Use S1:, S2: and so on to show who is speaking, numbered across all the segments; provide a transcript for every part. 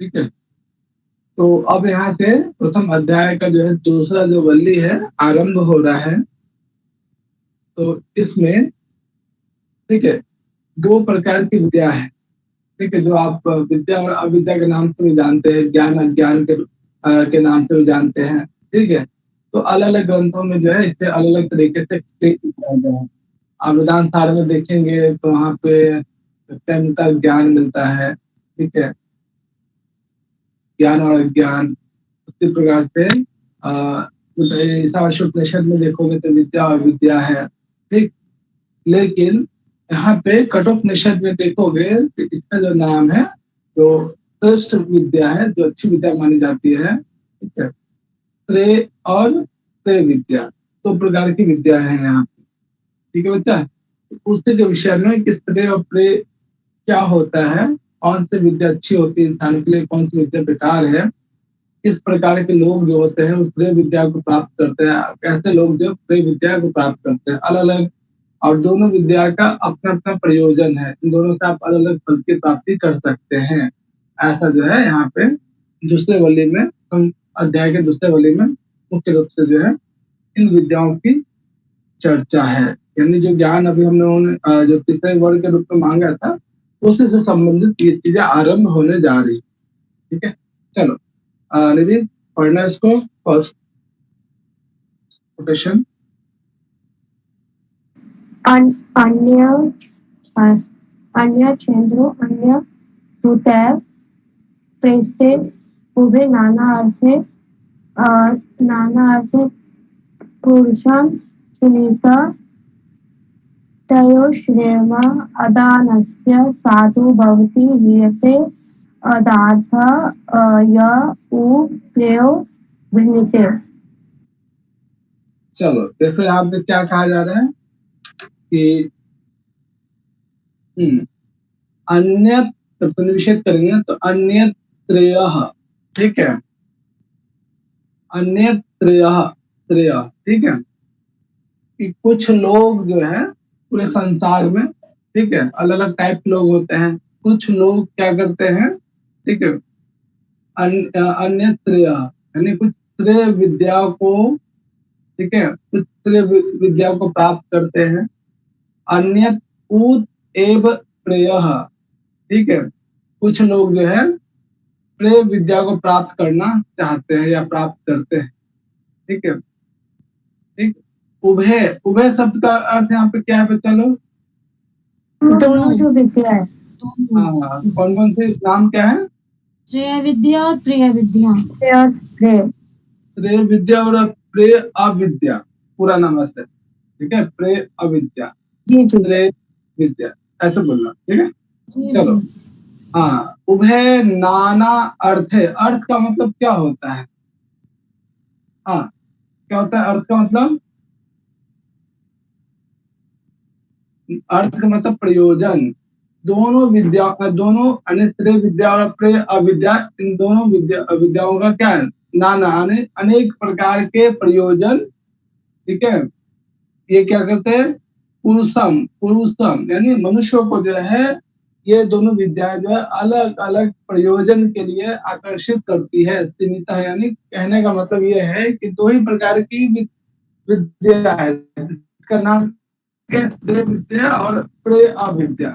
S1: ठीक है। तो अब यहाँ से प्रथम अध्याय का जो है दूसरा जो वल्ली है आरंभ हो रहा है। तो इसमें ठीक है 2 प्रकार की विद्या है। ठीक है, जो आप विद्या और अविद्या के नाम से भी जानते हैं, ज्ञान अज्ञान के नाम से भी जानते हैं। ठीक है, तो अलग अलग ग्रंथों में जो है इसे अलग अलग तरीके से किया गया है। आप वेदांत सार में देखेंगे तो वहाँ पे सत्यम का ज्ञान मिलता है। ठीक है, ज्ञान और अज्ञान उसी प्रकार से ईशावास्योपनिषद में देखोगे तो विद्या और विद्या है। ठीक, लेकिन यहाँ पे कठोपनिषद में देखोगे तो इसका जो नाम है जो श्रेष्ठ विद्या है, जो अच्छी विद्या मानी जाती है, ठीक है, श्रेय और श्रेय विद्या 2 प्रकार की विद्या है यहाँ पे। ठीक है बच्चा, तो उससे जो विषय में कि श्रेय और प्रेय क्या होता है, कौन सी विद्या अच्छी होती है इंसान के लिए, कौन सी विद्या बेकार है, किस प्रकार के लोग जो होते हैं उस प्रेय विद्या को प्राप्त करते हैं, कैसे लोग जो प्रेय विद्या को प्राप्त करते हैं, अलग अलग। और दोनों विद्या का अपना अपना प्रयोजन है, इन दोनों से आप अलग अलग फल की प्राप्ति कर सकते हैं। ऐसा जो है यहाँ पे दूसरे वली में, हम अध्याय के दूसरे वली में मुख्य रूप से जो है इन विद्याओं की चर्चा है। यानी जो ज्ञान अभी हमने जो तीसरे वर्ग के रूप में मांगा था उसी से संबंधित ये चीजें आरंभ होने जा रही। ठीक है, चलो निधि पढ़ना इसको फर्स्ट कोटेशन।
S2: अन्य अन्य चंद्रो अन्य भूतैव प्रेष्ठे उभे नाना अर्थे पुरुषं सुनीत तयोश्रेम अदानस्य साधु भवति हीयते अदार्थ य उ प्रेयो वृणीते।
S1: चलो देखो यहाँ पे क्या कहा जा रहा है कि अन्य निषेध करेंगे तो अन्य त्रय। ठीक है, अन्य त्रय। ठीक है, कि कुछ लोग जो है पूरे संसार में, ठीक है, अलग अलग टाइप के लोग होते हैं। कुछ लोग क्या करते हैं, ठीक है, अन्य त्रय यानी कुछ त्रय विद्या को, ठीक है, कुछ त्रय विद्या को प्राप्त करते हैं। अन्य उत एव प्रेय। ठीक है, कुछ लोग जो है प्रेय विद्या को प्राप्त करना चाहते हैं या प्राप्त करते हैं। ठीक है, ठीक, उभय उभय शब्द का अर्थ यहाँ पे क्या है बच्चा लोग?
S2: दोनों जो विद्या है।
S1: हाँ, कौन कौन से नाम क्या है?
S3: श्रेय विद्या और प्रिय विद्या।
S1: श्रेय विद्या और प्रेय अविद्या, पूरा नाम है। ठीक है, प्रेय अविद्या, श्रेय विद्या, ऐसे बोलना। ठीक है, चलो। हाँ, उभय नाना अर्थ है। अर्थ का मतलब क्या होता है? हाँ, क्या होता है अर्थ का मतलब? अर्थ का मतलब प्रयोजन। दोनों विद्या, दोनों श्रेय विद्या और प्रेय अविद्या, इन दोनों विद्याओं का क्या है? नाना अनेक प्रकार के प्रयोजन। ठीक है, ये क्या करते हैं? पुरुषम यानी मनुष्यों को जो है ये दोनों विद्याएं जो है अलग अलग प्रयोजन के लिए आकर्षित करती है। सीमित है, यानी कहने का मतलब ये है कि 2 ही प्रकार की विद्या है, इसका नाम श्रेय विद्या और प्रेय अविद्या।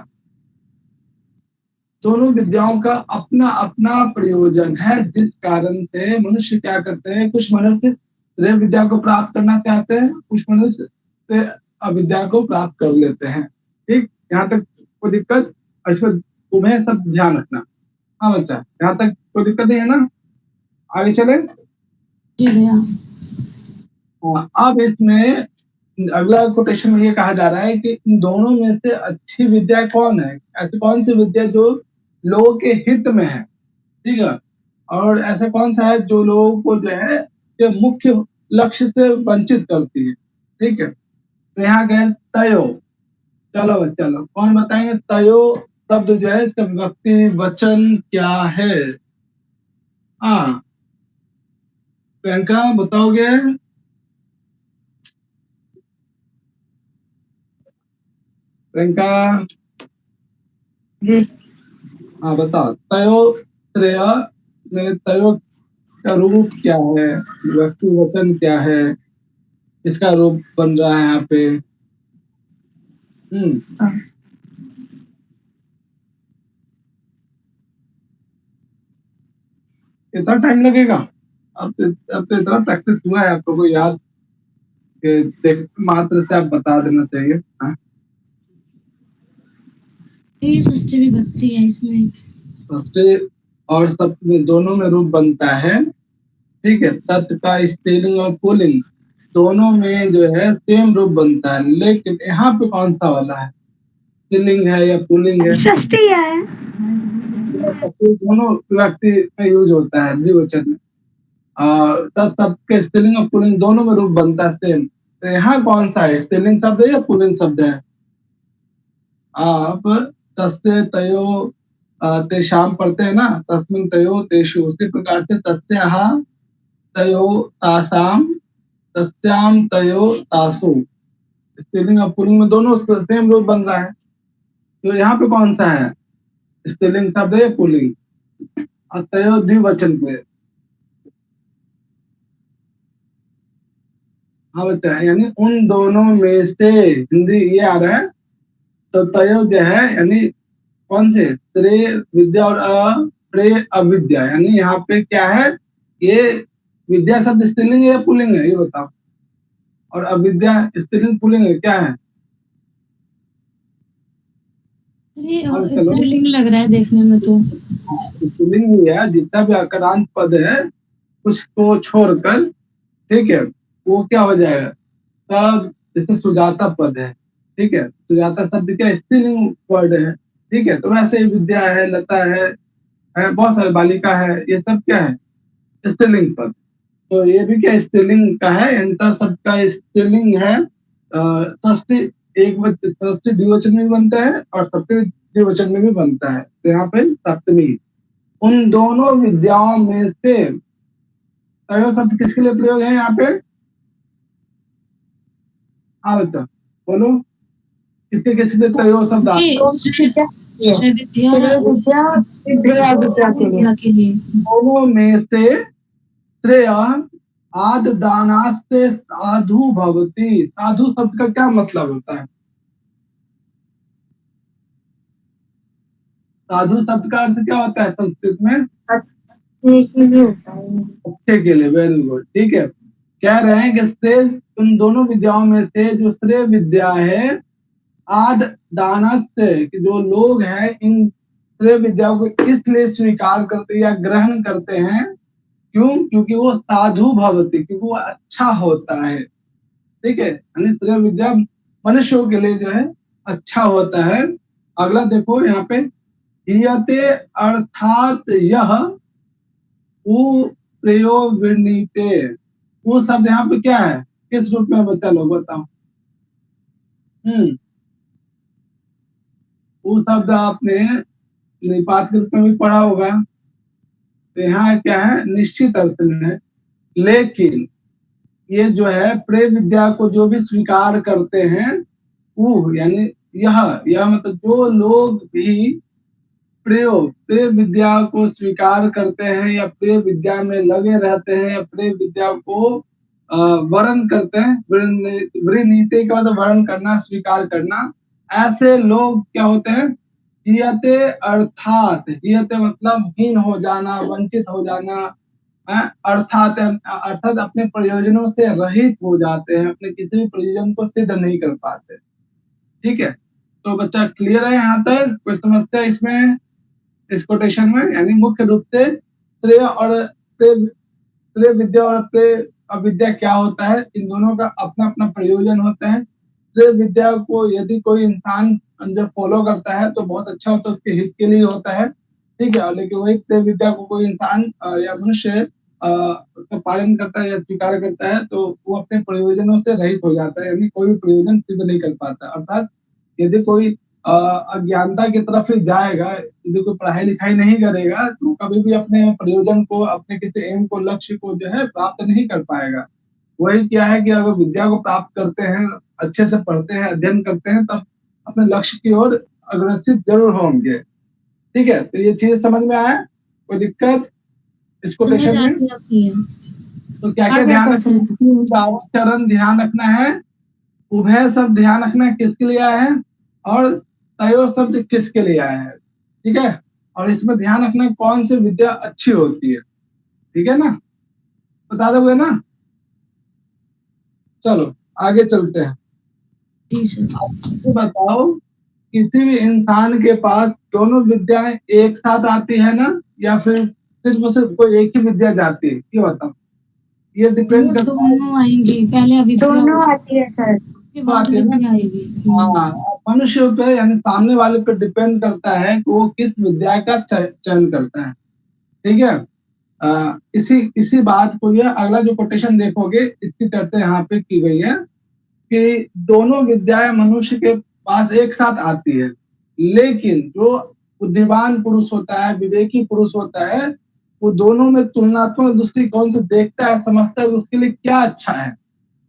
S1: दोनों विद्याओं का अपना अपना प्रयोजन है, जिस कारण से मनुष्य क्या करते हैं, कुछ मनुष्य श्रेय विद्या को प्राप्त करना चाहते हैं, कुछ मनुष्य अविद्या को प्राप्त कर लेते हैं। ठीक, यहाँ तक कोई दिक्कत? इसमें तुम्हें सब ध्यान रखना। हाँ बच्चा, यहाँ तक कोई दिक्कत नहीं है ना? आगे चले।
S3: जी भैया।
S1: अब इसमें अगला कोटेशन में ये कहा जा रहा है कि इन दोनों में से अच्छी विद्या कौन है? ऐसी कौन सी विद्या जो लोगों के हित में है? ठीक है, और ऐसा कौन सा है जो लोगों को जो है ये मुख्य लक्ष्य से वंचित करती है? ठीक है, तो यहाँ गए तयो। चलो बच्चा लोग कौन बताएंगे तयो शब्द जो है इसका विभक्ति वचन क्या है? हाँ, प्रियंका बताओगे? प्रियंका, हाँ बताओ। तयो श्रेय में तयो का रूप क्या है, व्यक्ति वचन क्या है, इसका रूप बन रहा है यहाँ पे। इतना टाइम लगेगा? अब तो इतना प्रैक्टिस हुआ है, आपको कोई याद के देख मात्र से आप बता देना चाहिए। हाँ?
S3: ये षष्ठी विभक्ति है इसमें।
S1: सबसे और सब में दोनों में रूप बनता है, ठीक है। तत् का स्त्रीलिंग और पुल्लिंग दोनों में जो है सेम रूप बनता है, लेकिन यहाँ पे कौन सा वाला है, स्त्रीलिंग है या पुल्लिंग है?
S2: षष्ठी है।
S1: दोनों व्यक्ति में यूज होता है द्विवचन में, और तब सबके स्त्रीलिंग और पुल्लिंग दोनों में रूप बनता है सेम। तो यहाँ कौन सा है, स्त्रीलिंग शब्द है या पुल्लिंग शब्द है? आप तस्य तयो तेषाम पढ़ते हैं ना, तस्मिन तयो तेषु, उसी प्रकार से तस्याः तयो तासाम तस्याम तयो तासु, स्त्रीलिंग और पुल्लिंग में दोनों सेम रूप बन रहा है। तो यहाँ पे कौन सा है, स्त्रीलिंग शब्द है या पुल्लिंग? और तयो द्विवचन पे। हाँ बच्चा, यानी उन दोनों में से, हिंदी ये आ रहा है। तो तयो जो है यानी कौन से, त्रे विद्या और अप्रे अविद्या, यानी यहाँ पे क्या है, ये विद्या शब्द स्त्रीलिंग है या पुल्लिंग है, ये बताओ। और अविद्या स्त्रीलिंग पुल्लिंग है, क्या है? हाँ
S3: ये
S1: चलो,
S3: स्त्रीलिंग लग रहा है देखने में तो।
S1: स्त्रीलिंग ही है, जितना भी अकरांत पद है कुछ को छोड़कर, ठीक है, वो क्या हो जाएगा सब। जैसे सुजाता पद है, ठीक है, सुजाता शब्द क्या स्त्रीलिंग वर्ड है, ठीक है। तो वैसे ही विद्या है, लता है बहुत सारे, बालिका है, ये सब क्या है, स्त्रीलिंग पद। तो ये भी क्या स्त्रीलिंग का है, अंतर शब्द का स्त्रीलिंग है। षष्ठी षष्ठी द्विवचन में भी बनता है और सप्तमी द्विवचन में भी बनता है। तो यहाँ पे सप्तमी, उन दोनों विद्याओं में से तयो शब्द किसके लिए प्रयोग है यहाँ पे? हाँ बच्चा बोलो, किसके किसके लिए तयो शब्द आता है?
S3: श्रेय विद्या के लिए।
S1: दोनों में से श्रेय आद दानास्ते साधु भवती। साधु शब्द का क्या मतलब होता है? साधु शब्द का अर्थ क्या होता है संस्कृत में?
S2: अच्छे के लिए होता है।
S1: अच्छे के लिए, वेरी गुड, ठीक है। कह रहे हैं कि श्रेय उन दोनों विद्याओं में से जो श्रेय विद्या है, आद दानस्य, कि जो लोग हैं इन श्रेय विद्याओं को इसलिए स्वीकार करते या ग्रहण करते हैं, क्यों? क्योंकि वो साधु भवती, क्योंकि वो अच्छा होता है, ठीक है। यानी श्रेय विद्या मनुष्यों के लिए जो है अच्छा होता है। अगला देखो यहाँ पे, हियते अर्थात यह प्रयोगनीते, वो शब्द यहाँ पे क्या है, किस रूप में बच्चा लोग बताओ? वो शब्द आपने निपात के रूप में भी पढ़ा होगा। तो यहाँ क्या है, निश्चित अर्थ में। लेकिन ये जो है प्रेम विद्या को जो भी स्वीकार करते हैं, वो यानी यह मतलब जो लोग भी प्रेय विद्या को स्वीकार करते हैं या प्रेय विद्या में लगे रहते हैं या प्रेय विद्या को वर्ण करते हैं, वृनीति का मतलब वर्ण करना, स्वीकार करना, ऐसे लोग क्या होते हैं, हियते अर्थात, हियते मतलब हीन हो जाना, वंचित हो जाना, अर्थात अर्थात अपने प्रयोजनों से रहित हो जाते हैं, अपने किसी भी प्रयोजन को सिद्ध नहीं कर पाते, ठीक है। तो बच्चा क्लियर है यहाँ तक, कोई समस्या इसमें, इस कोटेशन में? यानी मुख्य रूप से श्रेय और श्रेय विद्या और श्रेय अविद्या क्या होता है, इन दोनों का अपना अपना प्रयोजन होता है। श्रेय विद्या को यदि कोई इंसान जब फॉलो करता है तो बहुत अच्छा होता है, उसके हित के लिए होता है, ठीक है। लेकिन वही श्रेय विद्या को कोई इंसान या मनुष्य उसका पालन करता है या स्वीकार करता है तो वो अपने प्रयोजनों से रहित हो जाता है, यानी कोई भी प्रयोजन सिद्ध नहीं कर पाता। अर्थात यदि कोई अज्ञानता की तरफ से जाएगा, यदि कोई पढ़ाई लिखाई नहीं करेगा तो कभी भी अपने प्रयोजन को, अपने किसी एम को, लक्ष्य को जो है प्राप्त नहीं कर पाएगा। वही क्या है कि अगर विद्या को प्राप्त करते हैं, अच्छे से पढ़ते हैं, अध्ययन करते हैं, तब अपने लक्ष्य की ओर अग्रसित जरूर होंगे, ठीक है। तो ये चीज समझ में आया, कोई दिक्कत? इस
S3: समझ
S1: कोटेशन
S3: आ
S1: में।
S3: गई आपकी है।
S1: तो क्या क्या
S2: आगे
S1: ध्यान रखना है?
S2: क्वेश्चन
S1: चारों चरण ध्यान रखना है, उभय शब्द ध्यान रखना है किसके लिए आया है, और तयो शब्द किसके लिए आया है, ठीक है। और इसमें ध्यान रखना है कौन सी विद्या अच्छी होती है, ठीक है ना, बता दोगे ना। चलो आगे चलते हैं।
S3: जी सर।
S1: अब ये बताओ, किसी भी इंसान के पास दोनों विद्याएं एक साथ आती है ना, या फिर सिर्फ और सिर्फ कोई एक ही विद्या जाती है, ये बताओ। ये डिपेंड करता है।
S3: दोनों आएंगी, पहले अविद्या
S2: दोनों आती है सर।
S3: उसके
S1: तो
S3: बाद
S1: आती है ना।
S3: विद्या आएगी।
S1: हाँ, मनुष्य पे यानी सामने वाले पे डिपेंड करता है कि वो किस विद्या का चयन करता है, ठीक है। इसी इसी बात को, ये अगला जो कोटेशन देखोगे इसकी चर्चा यहाँ पे की गई है कि दोनों विद्याएं मनुष्य के पास एक साथ आती है, लेकिन जो बुद्धिमान पुरुष होता है, विवेकी पुरुष होता है, वो दोनों में तुलनात्मक दृष्टिकोण से देखता है, समझता है कि उसके लिए क्या अच्छा है,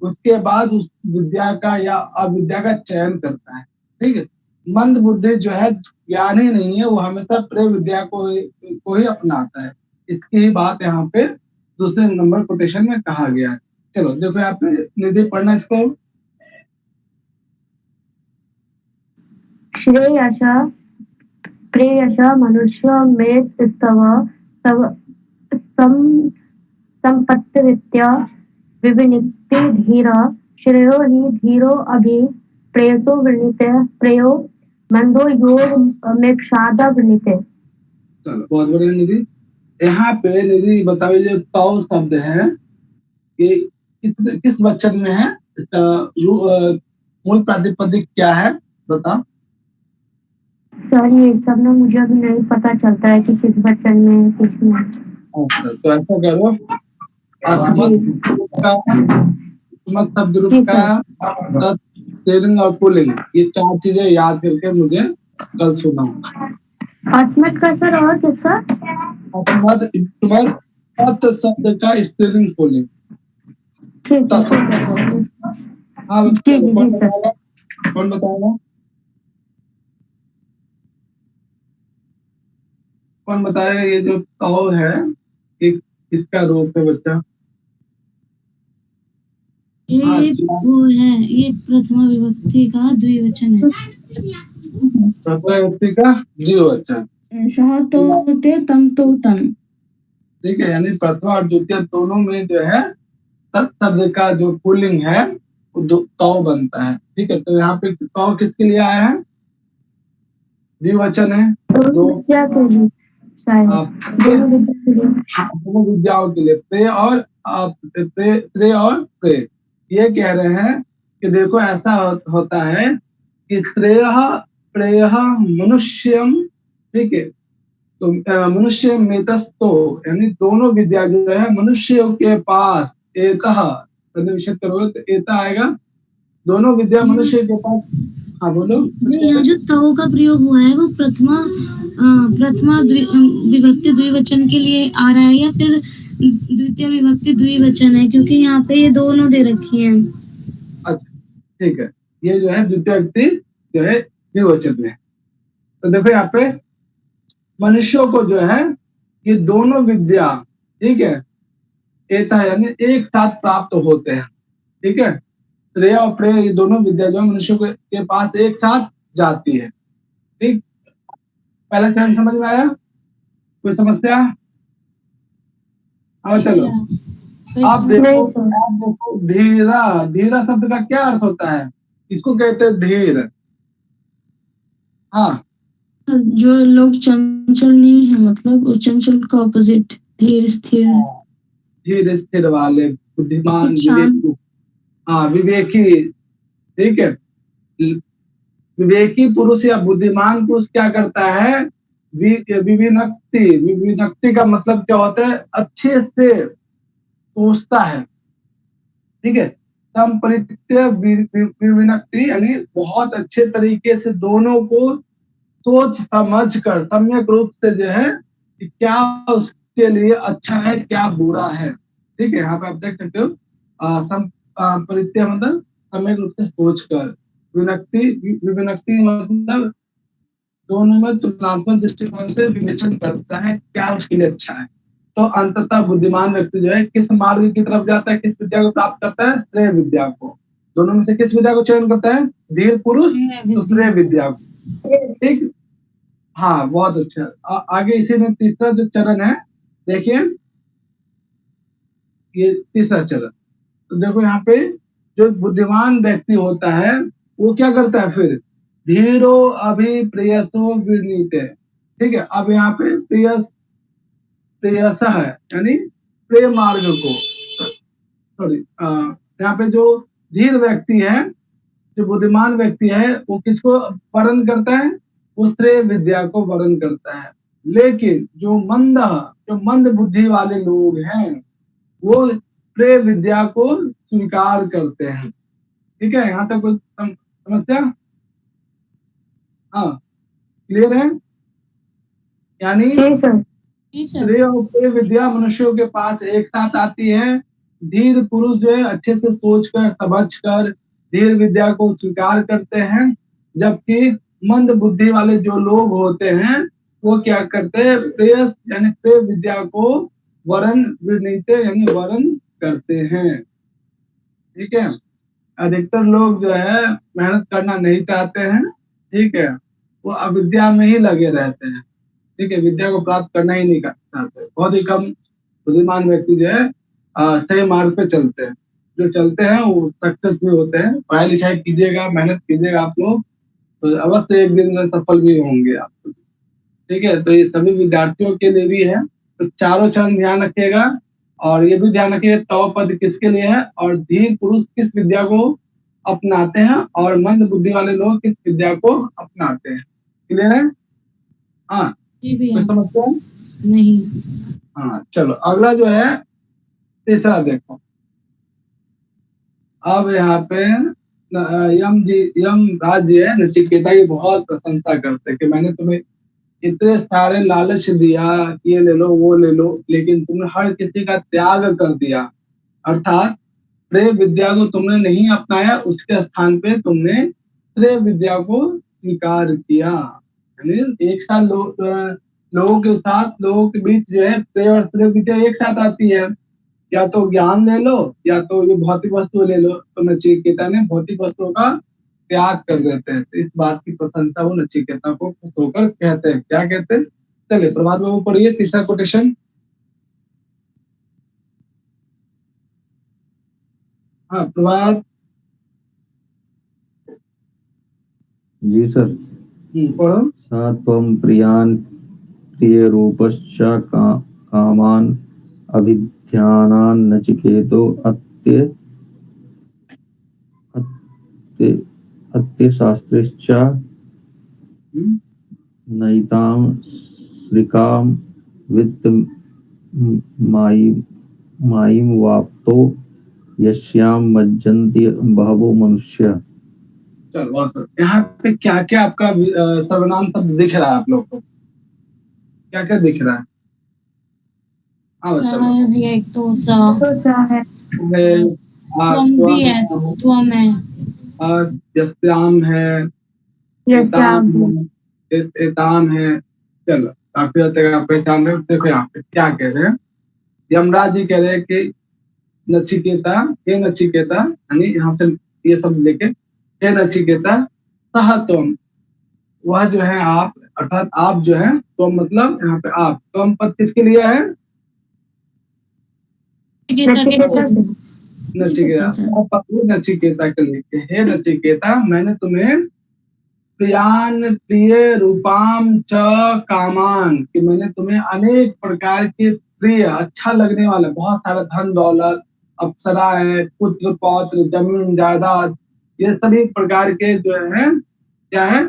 S1: उसके बाद उस विद्या का या अविद्या का चयन करता है, ठीक है। मंद बुद्धि जो है, ज्ञान ही नहीं है, वो हमेशा प्रिय विद्या को ही अपनाता है। इसकी ही बात यहाँ पे दूसरे नंबर कोटेशन में कहा गया है। चलो देखो यहाँ पे निधि पढ़ना इसको।
S2: श्रेयस प्रेयस मनुष्य में तव तव सम संपत्तिरित्या विविनिक्ति धीरा श्रेयो हि धीरो अभि प्रेयसो वृणीते प्रेयो मंदो योग मेक्षाद वृणीते।
S1: चलो बहुत बढ़िया निधि। यहाँ पे निधि बताओ, जो ताओ शब्द है ये किस वचन में है, इसका मूल प्रातिपदिक क्या है, बताओ।
S2: सर ये सब ना मुझे अभी नहीं पता चलता है कि किस वचन में है, किस में।
S1: अच्छा, तो ऐसा करो, अस्मत् का अस्मत् शब्द रूप
S2: जी
S1: का
S2: सर।
S1: तत्, स्त्रीलिंग और पुल्लिंग, ये चार चीजें याद करके मुझे कल सुनाओ।
S2: अस्मत् का सर और किसका?
S1: अस्मत् अस्मत् तत् शब्द का स्त्रीलिंग पुल्लिंग।
S2: ठीक है
S1: तत्,
S2: ठीक है।
S1: हाँ
S2: जी
S1: चलो,
S2: जी
S1: कौन
S2: जी सर।
S1: बताएगा, कौन बताएगा, कौन बताएगा ये जो तौ है, ये किसका रूप है बच्चा। हाँ,
S3: ये वो है, ये प्रथमा विभक्ति का द्विवचन है।
S1: प्रथमा व्यक्ति का द्विवचन,
S3: सह तो ते तम तो तन।
S1: ठीक है। यानी प्रथमा और द्वितीय दोनों में जो है तत् शब्द का जो पुल्लिंग है वो तौ बनता है, ठीक है। तो यहाँ पे तौ किसके लिए आया है, द्विवचन है।
S2: दोनों
S1: दो
S2: विद्या के लिए शायद।
S1: आप
S2: दोनों विद्या के लिए।
S1: दोनों विद्याओं के लिए प्रे और प्रे और प्रे, ये कह रहे हैं कि देखो ऐसा होता है कि श्रेय प्रेय मनुष्यम, ठीक है। तो मनुष्य मेतस्तो, यानी दोनों विद्या जो है मनुष्य के पास, एतः निषेध करोगे तो एता आएगा, दोनों विद्या मनुष्य के पास। हाँ बोलो कुछ कह
S3: यहाँ
S1: रहे
S3: जो तव का प्रयोग हुआ है वो प्रथमा विभक्ति द्विवचन के लिए आ रहा है, या फिर द्वितीय विभक्ति द्विवचन है, क्योंकि यहाँ पे ये दोनों दे रखी है।
S1: अच्छा ठीक है, ये जो है द्वितीय व्यक्ति जो है द्विवचन में है। तो देखो यहाँ पे मनुष्यों को जो है ये दोनों विद्या, ठीक है, एता यानी एक साथ प्राप्त होते हैं, ठीक है। श्रेय और प्रेय ये दोनों विद्या जो है मनुष्य के पास एक साथ जाती है, ठीक। पहला चरण समझ में आया, कोई समस्या। हाँ चलो,
S2: नहीं सर।
S1: आप देखो धीरा, धीरा शब्द का क्या अर्थ होता है, इसको कहते हैं धीर। हाँ,
S3: जो लोग चंचल नहीं है, मतलब उस चंचल का ऑपोजिट धीर स्थिर।
S1: धीर स्थिर वाले, बुद्धिमान,
S3: शांत।
S1: विवेकी। हाँ विवेकी, ठीक है। विवेकी पुरुष या बुद्धिमान पुरुष क्या करता है, विविनक्ति, विविनक्ति का मतलब क्या होता है, अच्छे से सोचता है, ठीक है। संपरित्य विविनक्ति यानी बहुत अच्छे तरीके से दोनों को सोच समझ कर सम्यक रूप से जो है कि क्या उसके लिए अच्छा है क्या बुरा है, ठीक है। यहाँ पे आप देख सकते हो परित्य मतलब सम्यक रूप से सोच कर, विनक्ति विविनक्ति मतलब दोनों में तुलनात्मक दृष्टिकोण से विवेचन करता है क्या उसके लिए अच्छा है। तो अंततः बुद्धिमान व्यक्ति जो है किस मार्ग की तरफ जाता है, किस विद्या को प्राप्त करता है, श्रेय विद्या को। दोनों में से किस विद्या को चयन करता है, धीर पुरुष तो श्रेय विद्या को। ठीक, हाँ बहुत अच्छा। आगे इसी में तीसरा जो चरण है, देखिए ये तीसरा चरण। तो देखो यहाँ पे जो बुद्धिमान व्यक्ति होता है वो क्या करता है, फिर धीरो अभिप्रेयसो विनीते। ठीक है, अब यहाँ पे प्रेयस है यानी प्रेय मार्ग को, सॉरी यहाँ पे जो धीर व्यक्ति है, जो बुद्धिमान व्यक्ति है, वो किसको वर्ण करता है, वो श्रेय विद्या को वर्ण करता है। लेकिन जो मंद बुद्धि वाले लोग हैं वो प्रेय विद्या को स्वीकार करते हैं। ठीक है, यहाँ तक कोई समस्या? हाँ, क्लियर है? यानी श्रेय और प्रेय विद्या मनुष्यों के पास एक साथ आती है। धीर पुरुष जो है अच्छे से सोचकर समझकर धीर विद्या को स्वीकार करते हैं, जबकि मंद बुद्धि वाले जो लोग होते हैं वो क्या करते हैं, प्रेयस यानी प्रेय विद्या को वरण विनीते यानी वरण करते हैं। ठीक है, अधिकतर लोग जो है मेहनत करना नहीं चाहते हैं। ठीक है, वो अविद्या में ही लगे रहते हैं। ठीक है, विद्या को प्राप्त करना ही नहीं चाहते। बहुत ही कम बुद्धिमान व्यक्ति जो है सही मार्ग पे चलते हैं। जो चलते हैं वो सक्सेस भी होते हैं। पढ़ाई लिखाई कीजिएगा, मेहनत कीजिएगा आप लोग, तो अवश्य एक दिन सफल भी होंगे आप। ठीक है, तो ये सभी विद्यार्थियों के लिए भी है। तो चारों चरण ध्यान रखिएगा और ये भी ध्यान रखिए तव पद किसके लिए है और धीर पुरुष किस विद्या को अपनाते हैं और मंद बुद्धि वाले लोग किस विद्या को अपनाते हैं। क्लियर है? हाँ, कोई समझते हैं?
S3: नहीं।
S1: हाँ, चलो अगला जो है तीसरा देखो। अब यहाँ पे यम राज जी है नचिकेता की बहुत प्रशंसा करते कि मैंने तुम्हें इतने सारे लालच दिया, ये ले लो वो ले लो, लेकिन तुमने हर किसी का त्याग कर दिया। अर्थात प्रेय विद्या को तुमने नहीं अपनाया, उसके स्थान पे तुमने श्रेय विद्या को स्वीकार किया। यानी एक साथ लोगों के साथ, लोगों के बीच जो है प्रेय और श्रेय विद्या एक साथ आती है। या तो ज्ञान ले लो या तो ये भौतिक वस्तु ले लो। तो नचिकेता ने भौतिक वस्तुओं का त्याग कर देते हैं। तो इस बात की प्रशंसा वो नचिकेता को खुश होकर कहते हैं। क्या कहते हैं? चलिए प्रभात बाबू पढ़िए तीसरा कोटेशन। हाँ प्रभात
S4: जी सर।
S1: पढ़ो।
S4: सात्वं प्रियान प्रिय रूपश्च कामान अभिध्यानान नचिकेतो अत्य अत्य अत्य शास्त्रश्च नैतां श्रिकाम वित्त मायिम वाप्तो यस्याम मज्जन्ति बहवो मनुष्य।
S1: चलो यहाँ पे क्या क्या आपका सर्वनाम शब्द दिख रहा है आप लोग को? क्या क्या दिख रहा है?
S3: एक तो सा
S2: है,
S3: त्वम भी है, त्वम है,
S1: यस्याम है, एताम है। चलो काफी हद तक आप पहचान रहे हो। देखो यहाँ पे क्या कह रहे हैं, यमराज जी कह रहे हैं कि नचिकेता, हे नचिकेता, यानी यहाँ से ये शब्द लेके, हे नचिकेता सह तुम, वह जो है आप, अर्थात आप जो है, तो मतलब यहाँ पे आप, तुम पद किसके लिए है? नचिकेता के लिए। हे नचिकेता, मैंने तुम्हें प्रियान प्रिय रूपाम च कामान, कि मैंने तुम्हें अनेक प्रकार के प्रिय, अच्छा लगने वाला, बहुत सारा धन दौलत, अप्सरा है, पुत्र पौत्र, जमीन जायदाद, ये सभी प्रकार के जो है क्या है,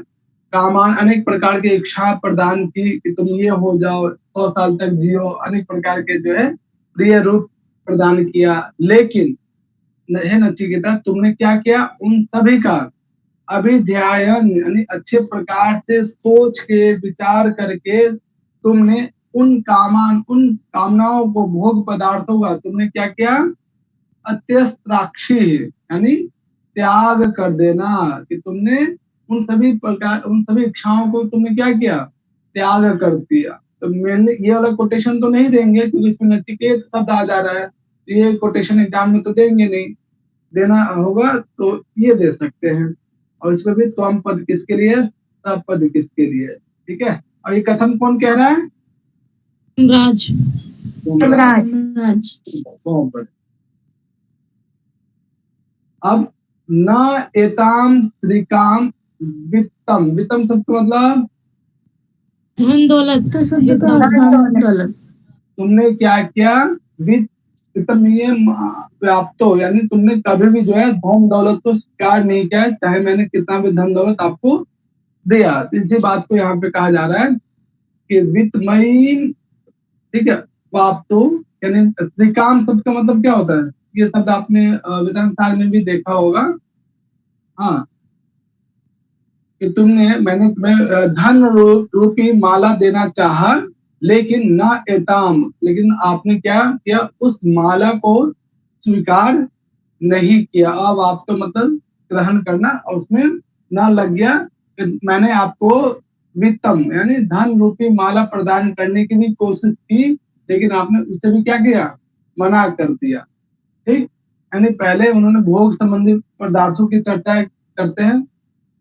S1: कामान, अनेक प्रकार की इच्छा प्रदान की कि तुम ये हो जाओ, 100 साल तक जियो, अनेक प्रकार के जो है प्रिय रूप प्रदान किया। लेकिन हे नचिकेता, तुमने क्या किया, उन सभी का अभिध्यायन यानी अच्छे प्रकार से सोच के विचार करके तुमने उन कामनाओं को, भोग पदार्थों का तुमने क्या किया, अत्यस्त्राक्षी यानी त्याग कर देना। कि तुमने उन सभी इच्छाओं को तुमने क्या किया, त्याग कर दिया। तो मैंने ये वाला कोटेशन तो नहीं देंगे क्योंकि इसमें नचिकेत शब्द आ जा रहा है, ये कोटेशन एग्जाम में तो देंगे नहीं, देना होगा तो ये दे सकते हैं। और इसमें भी त्वम पद किसके लिए, सब पद किसके लिए, ठीक है। और ये कथन कौन कह रहा है,
S3: राज
S2: यमराज।
S1: त्वम पद। अब न एताम श्रीकाम वित्तम, वित्तम शब्द का मतलब
S3: धन दौलत
S2: तो शब्द का
S3: वित्तम।
S2: धन दौलत।
S1: तुमने क्या किया, वित्तम ये व्याप्तो, यानी तुमने कभी भी जो है धन दौलत को स्वीकार नहीं किया, चाहे मैंने कितना भी धन दौलत आपको दिया। इसी बात को यहाँ पे कहा जा रहा है कि वित्तमयी, ठीक है, वाप्तो, यानी श्रीकाम शब्द का मतलब क्या होता है, ये शब्द आपने वेदांत सार में भी देखा होगा। हाँ, कि मैंने तुम्हें धन रूपी माला देना चाहा, लेकिन न एताम, लेकिन आपने क्या किया, उस माला को स्वीकार नहीं किया। अब आप तो मतलब ग्रहण करना, और उसमें ना लग गया कि मैंने आपको वित्तम यानी धन रूपी माला प्रदान करने की भी कोशिश की, लेकिन आपने उससे भी क्या किया, मना कर दिया। ठीक, यानी पहले उन्होंने भोग संबंधी पदार्थों की चर्चा करते हैं,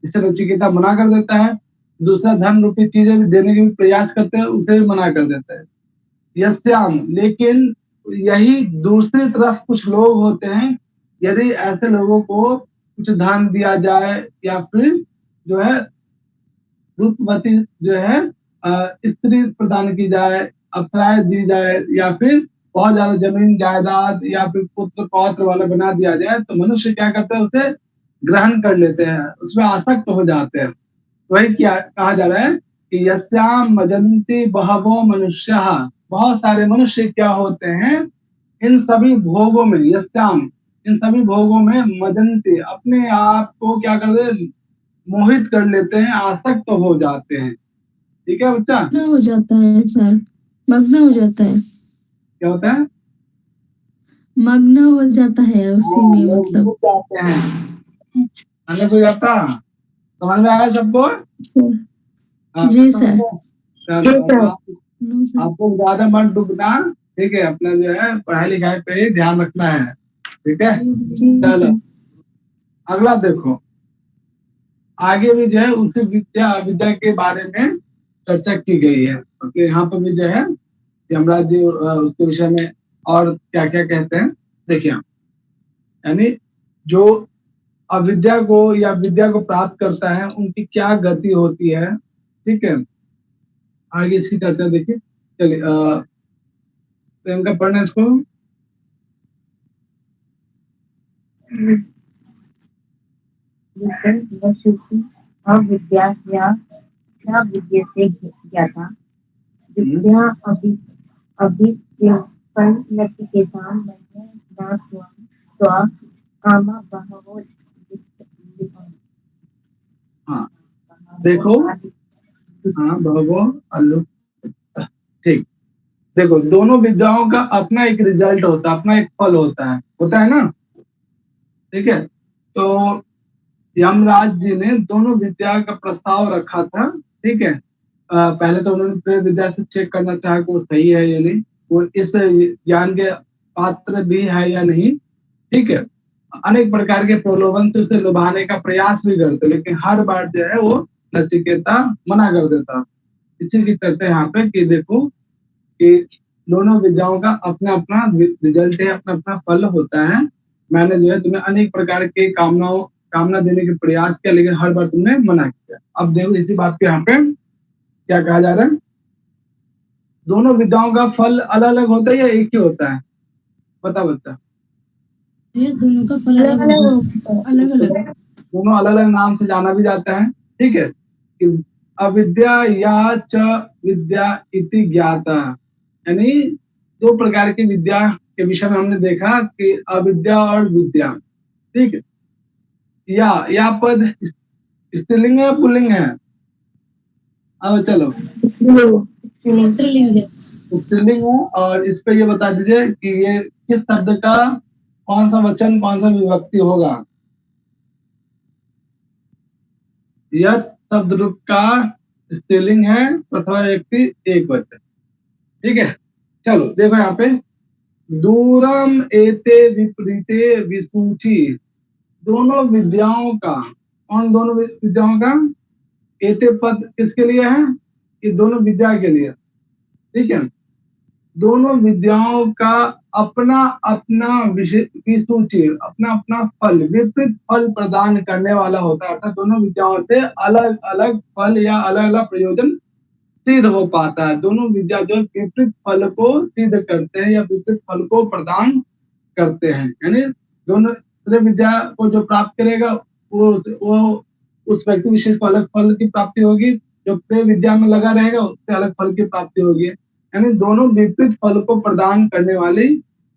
S1: जिसे नचिकेता मना कर देता है। दूसरा धन रूपी चीजें भी देने के भी प्रयास करते हैं, उसे भी मना कर देता है। यस्याम, लेकिन यही दूसरी तरफ कुछ लोग होते हैं, यदि ऐसे लोगों को कुछ धन दिया जाए या फिर जो है रूपवती जो है स्त्री प्रदान की जाए, अप्सराएं दी जाए, या फिर बहुत ज्यादा जमीन जायदाद या फिर पुत्र पौत्र वाला बना दिया जाए, तो मनुष्य क्या करते हैं, उसे ग्रहण कर लेते हैं, उसमें आसक्त हो जाते हैं। वही क्या कहा जा रहा है कि यस्याम मजंती बहवो मनुष्य, बहुत सारे मनुष्य क्या होते हैं, इन सभी भोगों में, यस्याम इन सभी भोगों में, मजंती अपने आप को क्या कर दे, मोहित कर लेते हैं, आसक्त तो हो जाते हैं। ठीक है बच्चा,
S5: मग्न हो जाता है सर, मग्न हो जाता है,
S1: क्या होता है,
S5: मग्न हो जाता है उसी में,
S1: लोग
S5: मतलब
S1: डूब जाते हैं, समझ हो जाता, समझ में आया सबको।
S5: सर।
S1: हाँ,
S5: जी
S1: तो
S5: सर।
S1: चलो,
S2: जी सर।
S5: No sir.
S1: आपको ज्यादा मत डूबना, ठीक है, अपना जो है पढ़ाई लिखाई पे ही ध्यान रखना है, ठीक है।
S5: जी
S1: चलो
S5: सर।
S1: अगला देखो, आगे भी जो है उसी विद्या विद्या के बारे में चर्चा की गई है। ओके, यहाँ पर भी जो है यमराज जी उसके विषय में और क्या क्या कहते हैं, देखिए। यानी जो अविद्या को या विद्या को प्राप्त करता है, उनकी क्या गति होती है, ठीक है। आगे इसकी चर्चा देखिए, चलिए प्रियंका पढ़ना इसको।
S2: अविद्या या क्या विद्या से ज्ञाता विद्या अभिव्यपन नचिकेता मैंने ना स्व कामा बहवो
S1: हाँ देखो, हाँ भगो अल्लू, ठीक। देखो, दोनों विद्याओं का अपना एक रिजल्ट होता है, अपना एक फल होता है ना, ठीक है। तो यमराज जी ने दोनों विद्या का प्रस्ताव रखा था, ठीक है। पहले तो उन्होंने प्रेम विद्या से चेक करना चाहा कि वो सही है या नहीं, वो इस ज्ञान के पात्र भी है या नहीं, ठीक है। अनेक प्रकार के प्रलोभन से उसे लुभाने का प्रयास भी करते, लेकिन हर बार जो है वो नचिकेता मना कर देता। इसी की चर्चा यहाँ पे कि देखो कि दोनों विद्याओं का अपना अपना रिजल्ट है, अपना अपना फल होता है। मैंने जो है तुम्हें अनेक प्रकार के कामना देने के प्रयास किया, लेकिन हर बार तुमने मना किया। अब देखो इसी बात को यहाँ पे क्या कहा जा रहा है, दोनों विद्याओं का फल अलग अलग होता है या एक ही होता है, बता बच्चा।
S3: ये दोनों का फल अलग होगा।
S5: अलग अलग।
S1: दोनों अलग अलग नाम से जाना भी जाता है, ठीक है। कि अविद्या या च विद्या इति ज्ञाता, यानी दो प्रकार की विद्या के विषय में हमने देखा कि अविद्या और विद्या, ठीक है। या पद स्त्रीलिंग है या पुल्लिंग है, अब चलो
S3: स्त्रीलिंग है।
S1: स्त्रीलिंग है। और इस पे ये बता दीजिए कि ये किस शब्द का कौन सा वचन कौन सा विभक्ति होगा। यह शब्द रूप का स्त्रीलिंग है, प्रथमा व्यक्ति एक वचन, ठीक है, चलो देखो यहाँ पे दूरम एते विपरीते विसूची, दोनों विद्याओं का, कौन दोनों विद्याओं का, एते पद किसके लिए है, ये दोनों विद्या के लिए, ठीक है, दोनों विद्याओं का अपना अपना विसूची, अपना अपना फल, विपरीत फल प्रदान करने वाला होता है, अर्थात दोनों विद्याओं से अलग अलग फल या अलग अलग प्रयोजन सिद्ध हो पाता है। दोनों विद्या जो विपरीत फल को सिद्ध करते हैं या विपरीत फल को प्रदान करते हैं, यानी दोनों तरह विद्या को जो प्राप्त करेगा वो उस व्यक्ति विशेष को अलग फल की प्राप्ति होगी, जो प्रे विद्या में लगा रहेगा उससे अलग फल की प्राप्ति होगी, यानी दोनों विपरीत फल को प्रदान करने वाली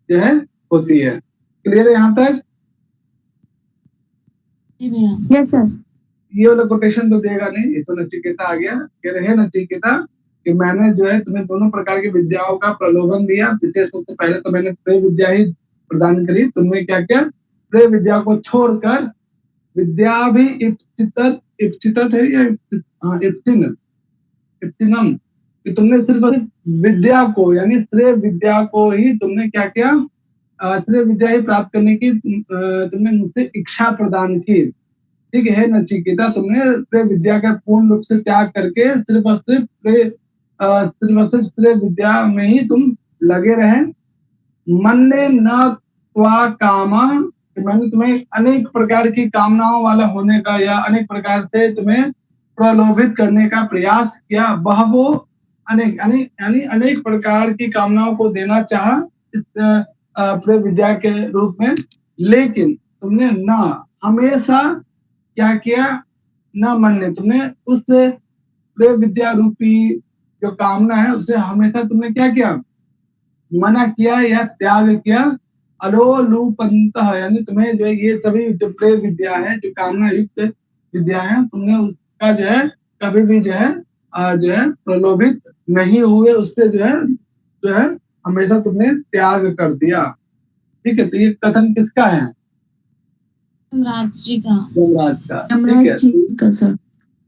S1: जो है होती है। क्लियर है यहाँ तक?
S3: जी भैया।
S2: Yes sir.
S1: ये वाला कोटेशन तो देगा नहीं, इसको नचिकेता आ गया, कह रहे हैं नचिकेता कि मैंने जो है तुम्हें दोनों प्रकार की विद्याओं का प्रलोभन दिया, विशेष रूप से पहले तो मैंने प्रे विद्या ही प्रदान करी, तुमने क्या किया, प्रे विद्या को छोड़कर विद्या भी इप्सितत है या इप्सिनम, कि तुमने सिर्फ विद्या को यानी श्रेय विद्या को ही तुमने क्या किया, श्रेय विद्या ही प्राप्त करने की तुमने मुझसे इच्छा प्रदान की। ठीक है नचिकेता, तुमने श्रेय विद्या का पूर्ण रूप से त्याग करके सिर्फ और सिर्फ श्रेय विद्या में ही तुम लगे रहे। मन ने न त्वा कामा, मैंने तुम्हें अनेक प्रकार की कामनाओं वाला होने का या अनेक प्रकार से तुम्हें प्रलोभित करने का प्रयास किया, बहवो अनेक यानी अनेक प्रकार की कामनाओं को देना चाहा इस प्रेय विद्या के रूप में, लेकिन तुमने न हमेशा क्या किया, न मन ने, तुमने उस प्रेय विद्या रूपी जो कामना है उसे हमेशा तुमने क्या किया, मना किया या त्याग किया। अलोलुपंत, यानी तुम्हें जो है ये सभी जो प्रेय विद्या है, जो कामना युक्त विद्या है, तुमने उसका जो है कभी भी जो है प्रलोभित नहीं हुए, उससे जो है हमेशा तुमने त्याग कर दिया। ठीक है, तो ये कथन किसका है,
S3: यमराज जी का।
S1: यमराज का। ठीक
S5: यमराज
S1: है,
S5: जी का सर।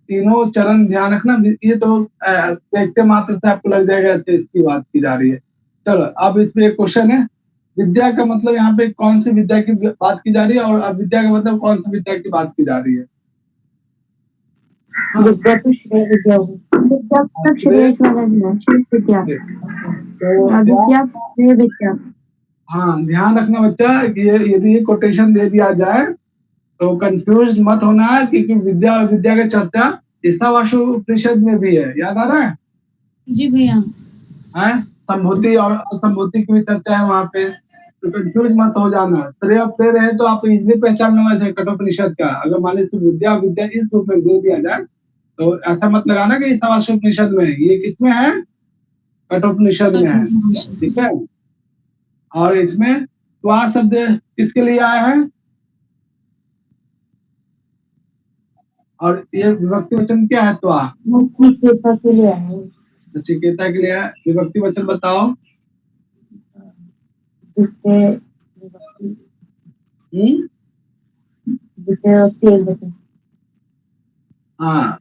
S1: तीनों चरण ध्यान रखना, ये तो देखते मात्र से आपको लग जाएगा अच्छा इसकी बात की जा रही है। चलो अब इसमें एक क्वेश्चन है, विद्या का मतलब यहाँ पे कौन सी विद्या की बात की जा रही है, और अविद्या का मतलब कौन सी विद्या की बात की जा रही है?
S2: विद्या तो श्रेय विद्या होगी, विद्या मतलब श्रेयस वाला जो है, श्रेय विद्या,
S1: तो
S2: अविद्या श्रेय विद्या।
S1: हाँ ध्यान रखना बच्चा कि यदि ये कोटेशन दे दिया जाए तो कंफ्यूज मत होना है, क्योंकि विद्या और विद्या की चर्चा ईसावासु उपनिषद में भी है, याद आ रहा है?
S3: जी भैया।
S1: है संभूति और असंभूति की भी चर्चा है वहाँ पे, तो कंफ्यूज मत हो जाना। श्रेय प्रेय रहे तो आप इजिली पहचान लेंगे कठोपनिषद का। अगर मान लीजिए विद्या विद्या इस रूप में दे दिया जाए तो ऐसा मत लगाना कि ईसावासु उपनिषद में है, ये किसमें है, कठोपनिषद में है। ठीक है, और इसमें त्वा शब्द किसके लिए आया है, और ये विभक्ति वचन क्या है, त्वा
S2: नचिकेता के लिए है,
S1: नचिकेता के लिए है। विभक्ति वचन बताओ।
S2: जिससे जिससे एक वचन,
S1: हाँ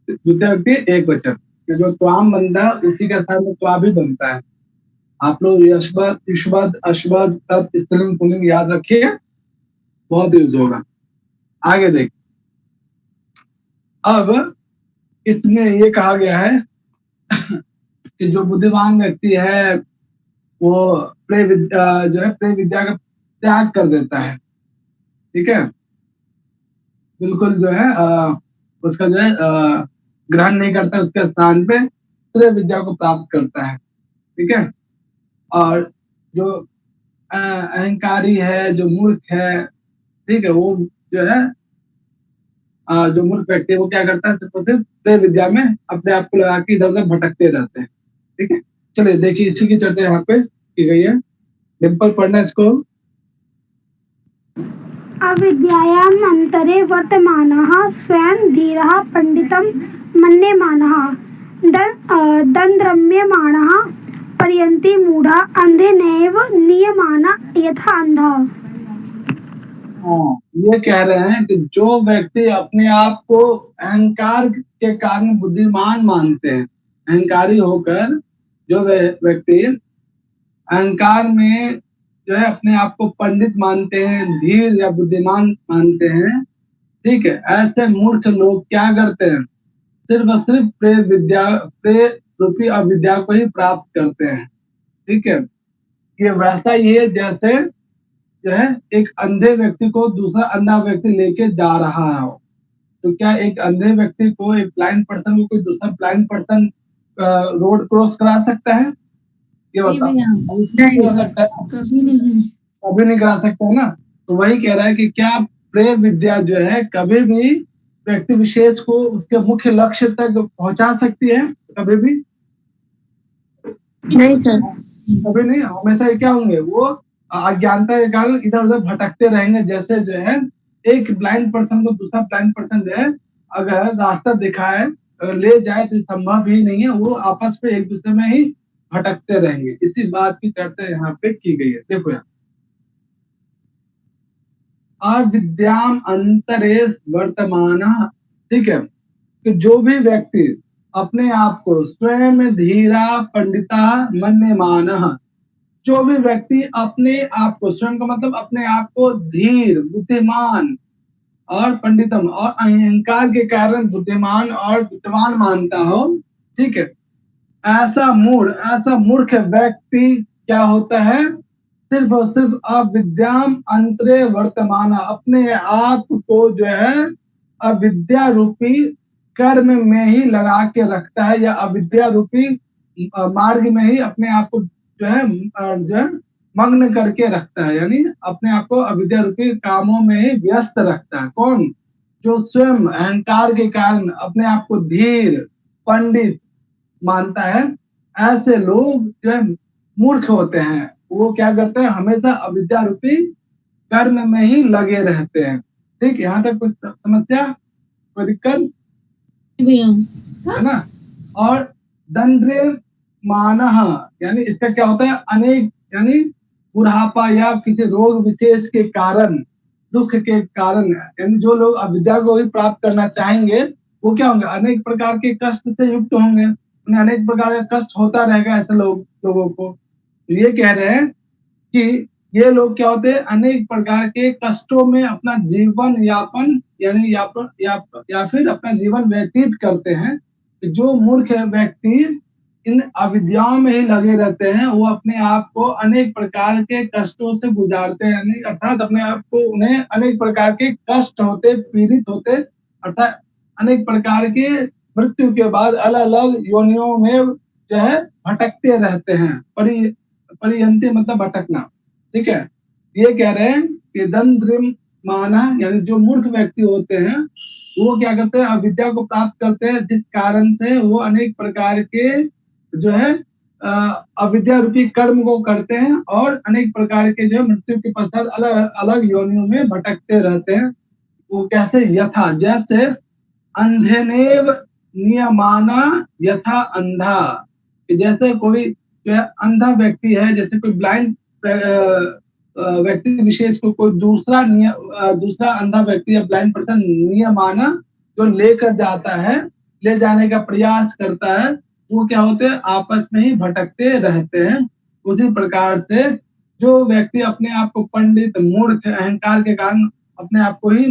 S1: द्वितीय व्यक्ति एक वचन, जो त्वाम बनता है उसी के साथ में त्वा भी बनता है। आप लोग यशबद युष्बद अशबद तत् स्त्रीलिंग पुल्लिंग याद रखिए, बहुत यूज होगा। आगे देख, अब इसमें ये कहा गया है कि जो बुद्धिमान व्यक्ति है वो प्रेय विद्या जो है प्रेय विद्या का त्याग कर देता है। ठीक है, बिल्कुल जो है उसका जो है ग्रहण नहीं करता, उसके स्थान पे प्रेय विद्या को प्राप्त करता है। ठीक है, और जो अहंकारी है, जो मूर्ख है, ठीक है, वो जो है जो मूर्ख व्यक्ति है वो क्या करता है, सिर्फ और सिर्फ प्रेय विद्या में अपने आप को लगा के इधर उधर भटकते रहते हैं। ठीक है, चलिए देखिए इसी की चर्चा यहाँ पे की गई है। डिम्पल पढ़ना इसको।
S6: अविद्यायाम् अंतरे वर्तमानः स्वयं धीरः पंडितं मन्यमानः दंद्रम्यमाणः पर्यन्ति मूढ़ा अंधे नैव नियमाना यथा अंधः।
S1: ये कह रहे हैं कि जो व्यक्ति अपने आप को अहंकार के कारण बुद्धिमान मानते हैं, अहंकारी होकर जो व्यक्ति अहंकार में जो है अपने आप को पंडित मानते हैं, धीर या बुद्धिमान मानते हैं, ठीक है, ऐसे मूर्ख लोग क्या करते हैं, सिर्फ और सिर्फ प्रेय रूपी अविद्या को ही प्राप्त करते हैं। ठीक है, ये वैसा ही है जैसे जो है एक अंधे व्यक्ति को दूसरा अंधा व्यक्ति लेके जा रहा हो। तो क्या एक अंधे व्यक्ति को, एक ब्लाइंड पर्सन को कोई दूसरा ब्लाइंड पर्सन रोड क्रॉस करा सकता है? ये
S3: नहीं
S1: बताओ,
S3: भैया,
S1: हो सकता है?
S5: कभी नहीं।
S1: कभी नहीं करा सकता है ना। तो वही कह रहा है कि क्या प्रेय विद्या जो है कभी भी व्यक्ति विशेष को उसके मुख्य लक्ष्य तक पहुंचा सकती है? कभी भी
S2: नहीं सर।
S1: कभी नहीं। हमेशा ये क्या होंगे, वो अज्ञानता के कारण इधर उधर भटकते रहेंगे। जैसे जो है एक ब्लाइंड पर्सन को दूसरा ब्लाइंड पर्सन जो है अगर रास्ता दिखाए, अगर ले जाए तो संभव ही नहीं है, वो आपस में एक दूसरे में ही भटकते रहेंगे। इसी बात की चर्चा यहाँ पे की गई है। देखो यहाँ, अविद्याम अंतरे वर्तमान, ठीक है, कि जो भी व्यक्ति अपने आप को स्वयं धीरा पंडिता मन्यमान, जो भी व्यक्ति अपने आप को, स्वयं का मतलब अपने आप को धीर, बुद्धिमान और पंडितम और अहंकार के कारण बुद्धिमान और विद्वान मानता हो, ठीक है, ऐसा मूर्ख व्यक्ति क्या होता है, सिर्फ और सिर्फ अविद्याम अंतरे वर्तमान, अपने आप को जो है अविद्या रूपी कर्म में ही लगा के रखता है, या अविद्या रूपी मार्ग में ही अपने आप को जो है मग्न करके रखता है, यानी अपने आप को अविद्या रूपी कामों में ही व्यस्त रखता है। कौन? जो स्वयं अहंकार के कारण अपने आप को धीर पंडित मानता है। ऐसे लोग जो है मूर्ख होते हैं। वो क्या करते हैं, हमेशा अविद्या रूपी कर्म में ही लगे रहते हैं। ठीक, यहाँ तक कुछ समस्या, कोई दिक्कत
S3: भैया,
S1: है ना? और दंद्रे मानह, यानी इसका क्या होता है, अनेक, यानी बुढ़ापा या किसी रोग विशेष के कारण, दुख के कारण, यानी जो लोग अविद्या को ही प्राप्त करना चाहेंगे वो क्या होंगे, अनेक प्रकार के कष्ट से युक्त होंगे, उन्हें अनेक प्रकार का कष्ट होता रहेगा ऐसे लोगों को। ये कह रहे हैं कि ये लोग क्या होते हैं, अनेक प्रकार के कष्टों में अपना जीवन यापन, यानी या फिर अपना जीवन व्यतीत करते हैं। जो मूर्ख व्यक्ति इन अविद्याओं में ही लगे रहते हैं, वो अपने आप को अनेक प्रकार के कष्टों से गुजारते हैं, यानी अर्थात अपने आप को, उन्हें अनेक प्रकार के कष्ट होते, पीड़ित होते, अर्थात अनेक प्रकार के मृत्यु के बाद अलग अलग योनियों में जो है भटकते रहते हैं। परियंती मतलब भटकना। ठीक है, ये कह रहे हैं कि दंद्रिम माना, यानी जो मूर्ख व्यक्ति होते हैं वो क्या करते हैं, अविद्या को प्राप्त करते हैं, जिस कारण से वो अनेक प्रकार के जो है अविद्या रूपी कर्म को करते हैं और अनेक प्रकार के जो मृत्यु के पश्चात अलग अलग योनियों में भटकते रहते हैं। वो कैसे, यथा, जैसे अंधेनेव नियमाना यथा अंधा, कि जैसे कोई जो है अंधा व्यक्ति है, जैसे कोई ब्लाइंड व्यक्ति विशेष को कोई दूसरा अंधा व्यक्ति या ब्लाइंड पर्सन नियमाना जो लेकर जाता है, ले जाने का प्रयास करता है, वो क्या होते हैं, आपस में ही भटकते रहते हैं। उसी प्रकार से जो व्यक्ति अपने आप को पंडित, मूर्ख, अहंकार के कारण अपने आप को ही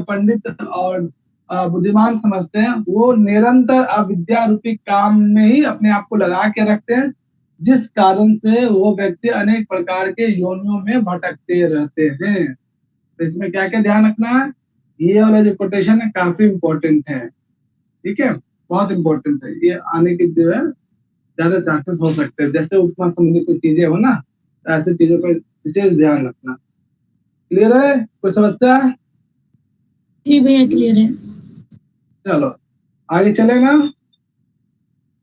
S1: पंडित और बुद्धिमान समझते हैं, वो निरंतर अविद्या रूपी काम में ही अपने आप को लगा के रखते हैं, जिस कारण से वो व्यक्ति अनेक प्रकार के योनियों में भटकते रहते हैं। तो इसमें क्या क्या ध्यान रखना है, ये वाला जो कोटेशन है काफी इम्पोर्टेंट है। ठीक है, बहुत इम्पोर्टेंट है। ये आने के जो है ज्यादा चांसेस हो सकते हैं, जैसे उपमा संबंधित कोई चीजें हो ना, तो ऐसी चीजों पर विशेष ध्यान रखना। क्लियर है? कोई समस्या?
S3: जी भैया क्लियर है।
S1: चलो आगे चले ना।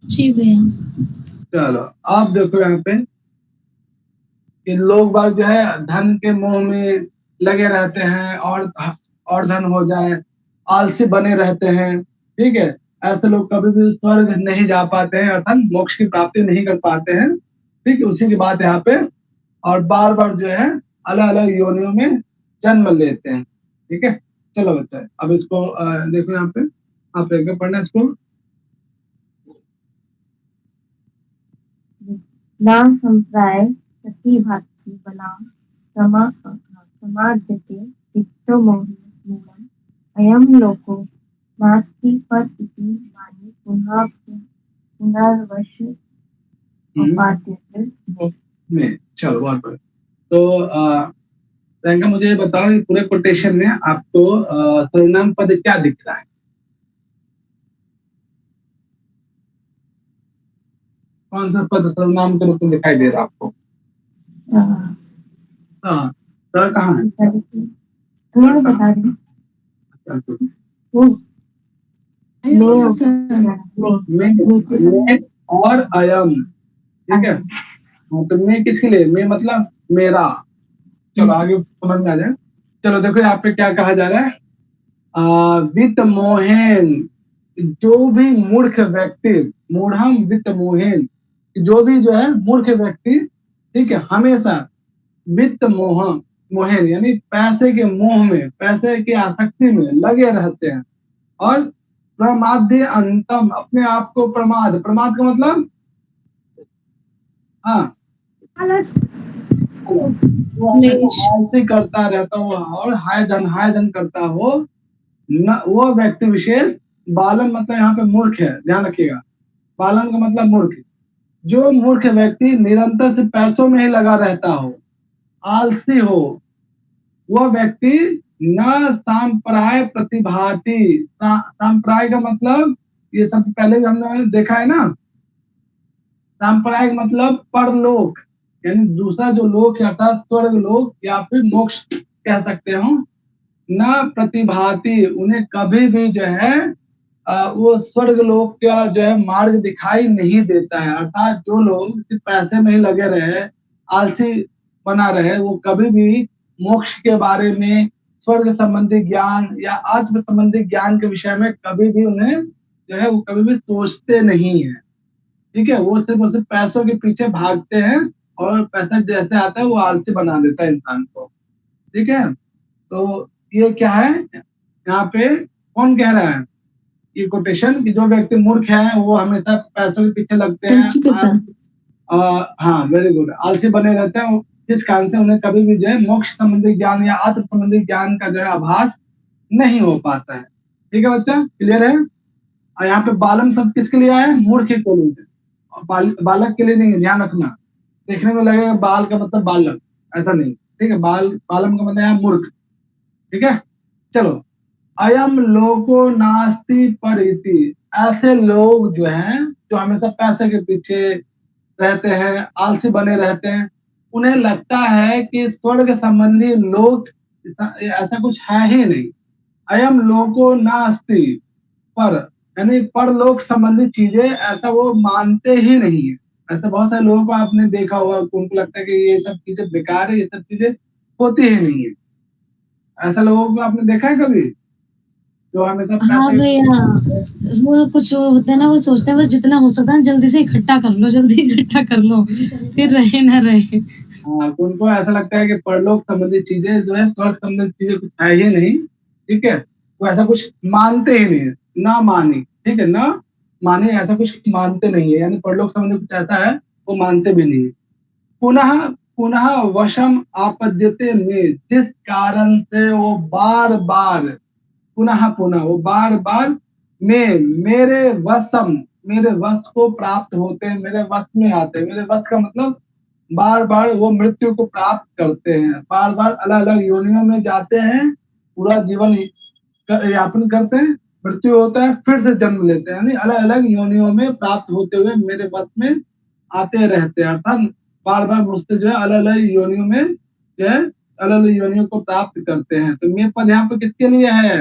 S3: जी भैया।
S1: चलो आप देखो यहाँ पे कि लोग बाग जो है धन के मोह में लगे रहते हैं, और धन हो जाए, आलसी बने रहते हैं। ठीक है, ऐसे लोग कभी भी स्वर्ग नहीं जा पाते हैं, अर्थात मोक्ष की प्राप्ति नहीं कर पाते हैं। ठीक है, उसी की बात यहाँ पे, और बार बार जो है अलग अलग योनियों में जन्म लेते हैं। ठीक है, चलो बच्चा, अब इसको देखो यहाँ पे, आप एक पढ़ना इसको।
S2: न संप्राय प्रतिभाति बलाम समाद्यते चित्तो मूलम अयम लोको नास्ति पर इति माने पुनर्वश उपाद्यते
S1: में। चलो बहुत बढ़िया। तो प्रियंका मुझे ये बताओ, ये पूरे कोटेशन में आपको सर्वनाम पद क्या दिख रहा है? कौन सा पद सर्वनाम के रूप में दिखाई दे रहा है आपको? सर कहाँ है?
S2: मैं बता रही हूँ।
S1: मैं और अयम, ठीक है। तो मैं किसके लिए? मैं मतलब मेरा। चलो आगे समझ में आ जाए। चलो देखो यहाँ पे क्या कहा जा रहा है। वित्त मोहन, जो भी मूर्ख व्यक्ति, मूढ़म वित्त मोहन, जो भी जो है मूर्ख व्यक्ति, ठीक है, हमेशा वित्त मोहन यानी पैसे के मोह में, पैसे की आसक्ति में लगे रहते हैं, और प्रमाद्य अंतम, अपने आप को प्रमाद का मतलब हाँ
S6: आलस,
S1: आलसी करता रहता हो और हाय धन करता हो न, वो व्यक्ति विशेष। बालन मतलब यहाँ पे मूर्ख है, ध्यान रखिएगा। बालन का मतलब मूर्ख। जो मूर्ख व्यक्ति निरंतर से पैसों में ही लगा रहता हो, आलसी हो, वह व्यक्ति न सांप्राय प्रतिभाति। सांप्राय का मतलब ये सब पहले भी हमने देखा है ना। सांप्रायिक मतलब परलोक, यानी दूसरा जो लोक है, अर्थात स्वर्ग लोक या फिर मोक्ष कह सकते हो। न प्रतिभाति, उन्हें कभी भी जो है वो स्वर्ग लोक का जो है मार्ग दिखाई नहीं देता है। अर्थात जो लोग सिर्फ पैसे में ही लगे रहे, आलसी बना रहे, वो कभी भी मोक्ष के बारे में, स्वर्ग संबंधी ज्ञान या आत्म संबंधी ज्ञान के विषय में कभी भी उन्हें जो है वो कभी भी सोचते नहीं है। ठीक है, वो सिर्फ पैसों के पीछे भागते हैं, और पैसा जैसे आता है वो आलसी बना देता है इंसान को। ठीक है, तो ये क्या है यहाँ पे, कौन कह रहा है ये कोटेशन कि जो व्यक्ति मूर्ख है वो हमेशा पैसों के पीछे लगते हैं। हाँ, वेरी गुड, आलसी बने रहते हैं, जिस कारण से उन्हें कभी भी जो है मोक्ष संबंधी ज्ञान या आत्म संबंधी ज्ञान का जो है आभास नहीं हो पाता है। ठीक है बच्चा, क्लियर है? और यहाँ पे बालम शब्द किसके लिए आया है? मूर्ख के लिए, बालक के लिए नहीं है, ध्यान रखना। देखने में लगेगा बाल का मतलब बालक, ऐसा नहीं। ठीक है, बालम का मतलब है मूर्ख। ठीक है, चलो। अयम लोको नास्ति परिति, ऐसे लोग जो हैं जो हमेशा पैसे के पीछे रहते हैं, आलसी बने रहते हैं, उन्हें लगता है कि स्वर्ग संबंधी लोक ऐसा कुछ है ही नहीं। अयम लोको नास्ति पर, यानी परलोक संबंधी चीजें ऐसा वो मानते ही नहीं है। ऐसे बहुत सारे लोगों को आपने देखा होगा, उनको लगता है कि ये सब चीजें बेकार है, ये सब चीजें होती ही नहीं है। ऐसा लोगों को आपने देखा है कभी, जो हमेशा
S3: हाँ भैया, वो कुछ होता है ना, वो सोचते हैं बस जितना हो सकता है जल्दी से इकट्ठा कर लो, जल्दी इकट्ठा कर लो, फिर रहे ना रहे।
S1: हाँ, उनको ऐसा लगता है कि परलोक संबंधी चीजें जो है, स्वर्ग संबंधी चीजें कुछ है ही नहीं। ठीक है, वो ऐसा कुछ मानते ही नहीं, ना माने। ठीक है, ना माने, ऐसा कुछ मानते नहीं है, यानी परलोक संबंधी कुछ ऐसा है वो मानते भी नहीं। पुनः पुनः वशम आपद्यते में, जिस कारण से वो बार बार, पुनः पुनः वो बार बार में, मेरे वश को प्राप्त होते हैं, मेरे वश में आते हैं। मेरे वश का मतलब बार बार वो मृत्यु को प्राप्त करते हैं, बार बार अलग अलग योनियों में जाते हैं, पूरा जीवन यापन करते हैं, मृत्यु होता है, फिर से जन्म लेते हैं, यानी अलग अलग योनियों में प्राप्त होते हुए मेरे वश में आते रहते हैं। अर्थात बार बार मुझसे जो है अलग अलग योनियों में जो है अलग अलग योनियों को प्राप्त करते हैं। तो मेरे पद यहाँ पे किसके लिए है?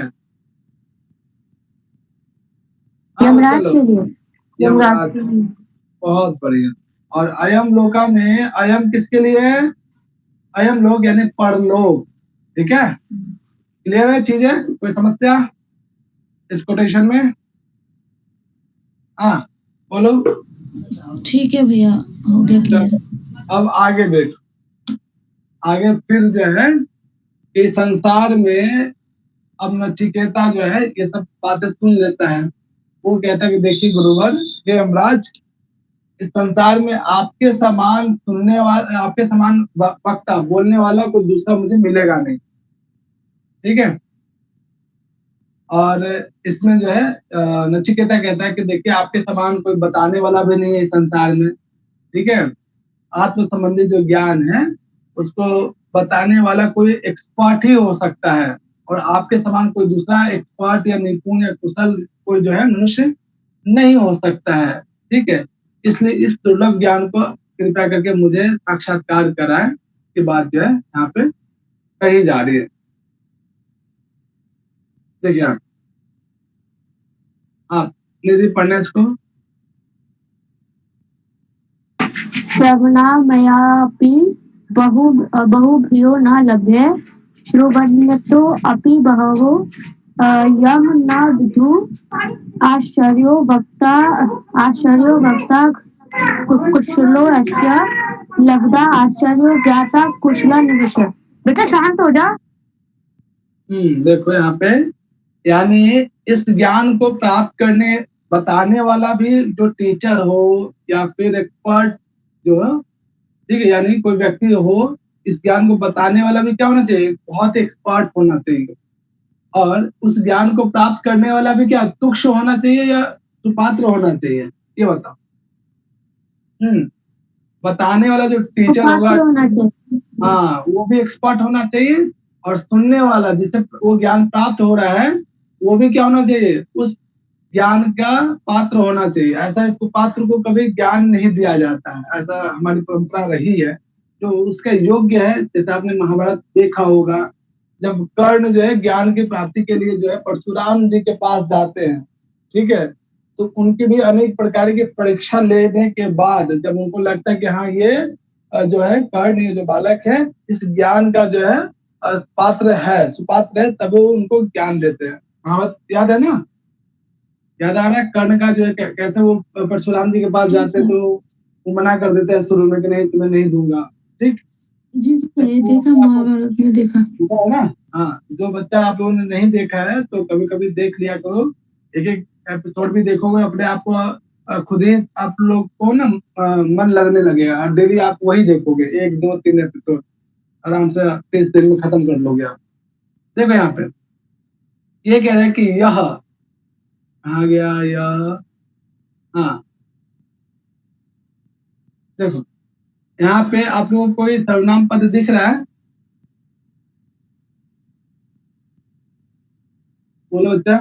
S2: यमराज के लिए।
S1: यमराज, बहुत बढ़िया। और अयम लोका में अयम किसके लिए है? अयम लोक यानी परलोक। ठीक है, क्लियर है चीजें? कोई समस्या इस कोटेशन में? हाँ बोलो।
S3: ठीक है भैया, हो गया क्लियर।
S1: अब आगे देख, आगे फिर जो है कि संसार में अब नचिकेता जो है ये सब बातें सुन लेता है। वो कहता है कि देखिए गुरुवर, हे यमराज, इस संसार में आपके समान सुनने वाला, आपके समान वक्ता बोलने वाला कोई दूसरा मुझे मिलेगा नहीं। ठीक है। और इसमें जो है नचिकेता कहता है कि देखिए आपके समान कोई बताने वाला भी नहीं है इस संसार में। ठीक है। आत्म संबंधी जो ज्ञान है उसको बताने वाला कोई एक्सपर्ट ही हो सकता है, और आपके समान कोई दूसरा एक्सपर्ट या निपुण या कुशल कोई जो है मनुष्य नहीं हो सकता है। ठीक है। इसलिए इस दुर्लभ ज्ञान को कृपया करके मुझे साक्षात्कार कराएं की बात जो है यहाँ पे कही जा रही है। देखिए आप निधि पढ़ने इसको।
S2: श्रवणा मयापि बहुभ्यो न लभ्य श्रुवन्तो अपि बहवो यम न विदु आश्चर्यो वक्ता कुशलो अस्य लब्धा आश्चर्यो ज्ञाता कुशला निविश। बेटा शांत हो जा।
S1: देखो यहाँ पे, यानी इस ज्ञान को प्राप्त करने बताने वाला भी जो टीचर हो या फिर एक्सपर्ट जो, ठीक है, यानी कोई व्यक्ति हो, इस ज्ञान को बताने वाला भी क्या होना चाहिए, बहुत एक्सपर्ट होना चाहिए। और उस ज्ञान को प्राप्त करने वाला भी क्या तुक्ष होना चाहिए या सुपात्र होना चाहिए, ये बताओ। बताने वाला जो टीचर होगा, हाँ, वो भी एक्सपर्ट होना चाहिए, और सुनने वाला जिसे वो ज्ञान प्राप्त हो रहा है वो भी क्या होना चाहिए, उस ज्ञान का पात्र होना चाहिए। ऐसा पात्र को कभी ज्ञान नहीं दिया जाता है, ऐसा हमारी परंपरा रही है। जो उसका योग्य है, जैसे आपने महाभारत देखा होगा, जब कर्ण जो है ज्ञान की प्राप्ति के लिए जो है परशुराम जी के पास जाते हैं, ठीक है, तो उनकी भी अनेक प्रकार की परीक्षा लेने के बाद जब उनको लगता है कि हाँ ये जो है कर्ण, ये जो बालक है इस ज्ञान का जो है पात्र है, सुपात्र है, तब वो उनको ज्ञान देते हैं। महाभारत याद है ना, याद आ रहा है कर्ण का जो है कैसे वो परशुराम जी के पास जाते तो वो मना कर देते हैं शुरू में कि नहीं तुम्हें नहीं दूंगा। ठीक
S5: जी सर, ये देखा, महाभारत में देखा
S1: है ना। हाँ, जो बच्चा आप लोगों ने नहीं देखा है तो कभी कभी देख लिया करो, एक एक एपिसोड भी देखोगे अपने आप को खुद ही आप लोग को ना मन लगने लगेगा, और डेली आप वही देखोगे 1 2 3 एपिसोड आराम से 30 दिन में खत्म कर लोगे आप। देखो यहाँ पे ये कह रहे हैं कि यह आ गया, यह, हाँ देखो यहाँ पे आप लोगों को कोई सर्वनाम पद दिख रहा है, बोलो बच्चा,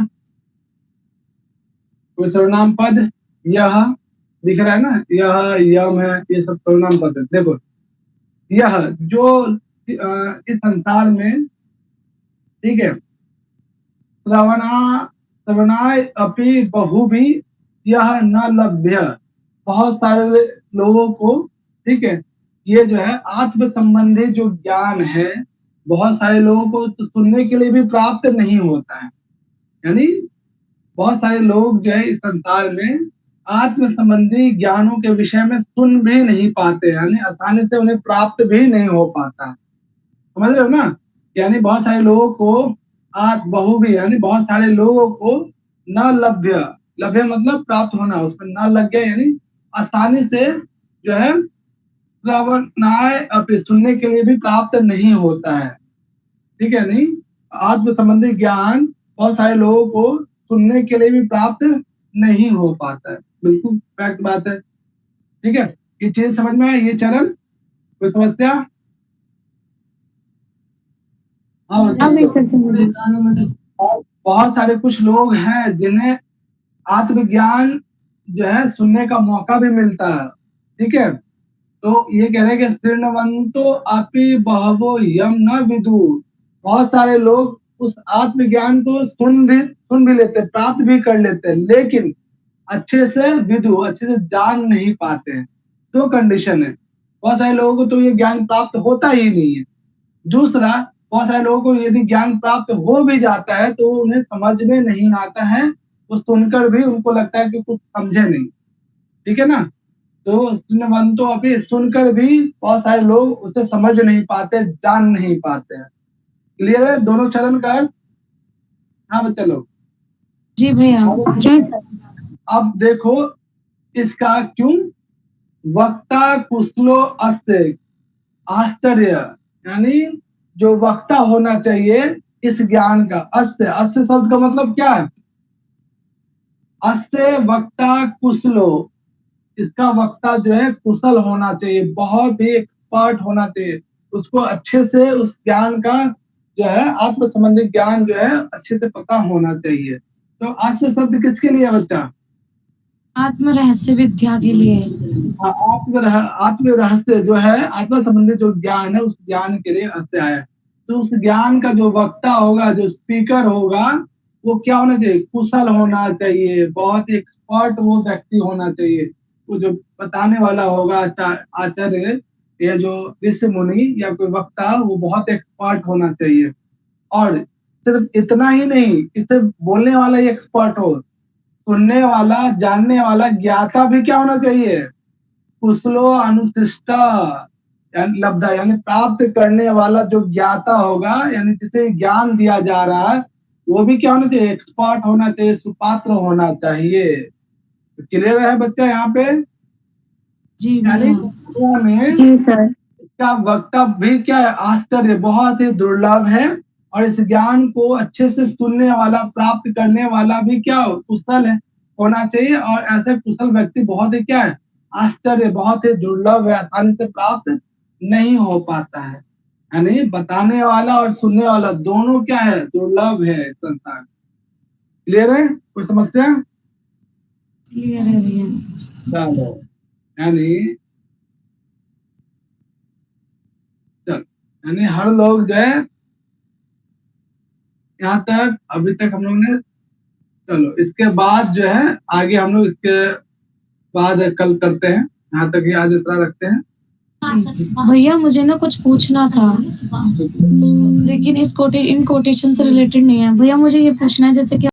S1: कोई सर्वनाम पद यह दिख रहा है ना, यह, यम है, ये सब सर्वनाम पद है। देखो यह जो इस संसार में, ठीक है, श्रवणाय अपि बहु भी यह न लभ्य, बहुत सारे लोगों को, ठीक है, ये जो है आत्म संबंधी जो ज्ञान है बहुत सारे लोगों को तो सुनने के लिए भी प्राप्त नहीं होता है। यानी बहुत सारे लोग जो है इस संसार में आत्म संबंधी ज्ञानों के विषय में सुन भी नहीं पाते, यानी आसानी से उन्हें प्राप्त भी नहीं हो पाता। समझ रहे हो ना, यानी बहुत सारे लोगों को बहु भी, यानी बहुत सारे लोगों को न लभ्य, लभ्य मतलब प्राप्त होना, उसमें न लग गया, यानी आसानी से जो है श्रवणाय अपि सुनने के लिए भी प्राप्त नहीं होता है। ठीक है, नहीं, आत्म संबंधी ज्ञान बहुत सारे लोगों को सुनने के लिए भी प्राप्त नहीं हो पाता है। बिल्कुल फैक्ट बात है। ठीक है, ये चीज समझ में आया, ये चरण, कोई समस्या? बहुत सारे कुछ लोग हैं जिन्हें आत्मज्ञान जो है सुनने का मौका भी मिलता है। ठीक है, तो ये कह रहे हैं कि शृण्वन्तो अपि बहवो यम न विदु, बहुत सारे लोग उस आत्मज्ञान को सुन भी लेते, प्राप्त भी कर लेते, लेकिन अच्छे से विदु, अच्छे से जान नहीं पाते हैं। दो कंडीशन है, बहुत सारे लोगों को तो ये ज्ञान प्राप्त होता ही नहीं है। दूसरा, बहुत सारे लोगों को यदि ज्ञान प्राप्त हो भी जाता है तो उन्हें समझ में नहीं आता है, वो सुनकर भी उनको लगता है कि कुछ समझे नहीं। ठीक है ना, तो सुनवंतो अभी सुनकर भी बहुत सारे लोग उसे समझ नहीं पाते, जान नहीं पाते हैं। क्लियर है दोनों चरण का? हाँ बच्चा लोग,
S3: जी भैया।
S2: जी सर।
S1: अब देखो इसका क्यों वक्ता कुशलो अस्य, आश्चर्य, यानी जो वक्ता होना चाहिए इस ज्ञान का। अस्य, अस्य शब्द का मतलब क्या है? अस्य वक्ता कुशलो, इसका वक्ता जो है कुशल होना चाहिए, बहुत ही एक्सपर्ट होना चाहिए, उसको अच्छे से उस ज्ञान का जो है आत्म संबंधी ज्ञान जो है अच्छे से पता होना चाहिए। तो अस्य शब्द किसके लिए है बच्चा?
S3: आत्म रहस्य विद्या के लिए।
S1: हाँ, आत्म रहस्य जो है, आत्मा संबंधी जो ज्ञान है उस ज्ञान के लिए अस्य आया। तो उस ज्ञान का जो वक्ता होगा, जो स्पीकर होगा, वो क्या होना चाहिए? कुशल होना चाहिए, बहुत एक्सपर्ट वो व्यक्ति होना चाहिए। वो जो बताने वाला होगा आचार्य या जो ऋषि मुनि या कोई वक्ता, वो बहुत एक्सपर्ट होना चाहिए। और सिर्फ इतना ही नहीं कि सिर्फ बोलने वाला ही एक्सपर्ट हो, सुनने वाला, जानने वाला, ज्ञाता भी क्या होना चाहिए? कुशलो अनुशिष्ट, यानी लब्धा, यानी प्राप्त करने वाला जो ज्ञाता होगा, यानी जिसे ज्ञान दिया जा रहा है, वो भी क्या होना चाहिए? एक्सपर्ट होना चाहिए, सुपात्र होना चाहिए। तो क्लियर है बच्चा यहाँ पे?
S3: जी
S1: यानी
S3: भैया।
S1: दुनिया में
S6: जी सर।
S1: इसका वक्ता भी क्या है? आश्चर्य, बहुत ही दुर्लभ है। और इस ज्ञान को अच्छे से सुनने वाला, प्राप्त करने वाला भी क्या कुशल है, होना चाहिए। और ऐसे कुशल व्यक्ति बहुत ही क्या है? आश्चर्य, बहुत ही दुर्लभ है, आसानी से प्राप्त नहीं हो पाता है। यानी बताने वाला और सुनने वाला दोनों क्या है? दुर्लभ है संसार। क्लियर है? कोई समस्या?
S3: क्लियर है भैया।
S1: चलो, यानी यानी हर लोग जो है यहाँ तक अभी तक हम लोग ने, चलो इसके बाद जो है आगे हम लोग इसके बाद कल करते हैं। यहाँ तक ही आज इतना रखते हैं।
S3: भैया मुझे ना कुछ पूछना था, लेकिन इन कोटेशन से रिलेटेड नहीं है भैया। मुझे ये पूछना है जैसे कि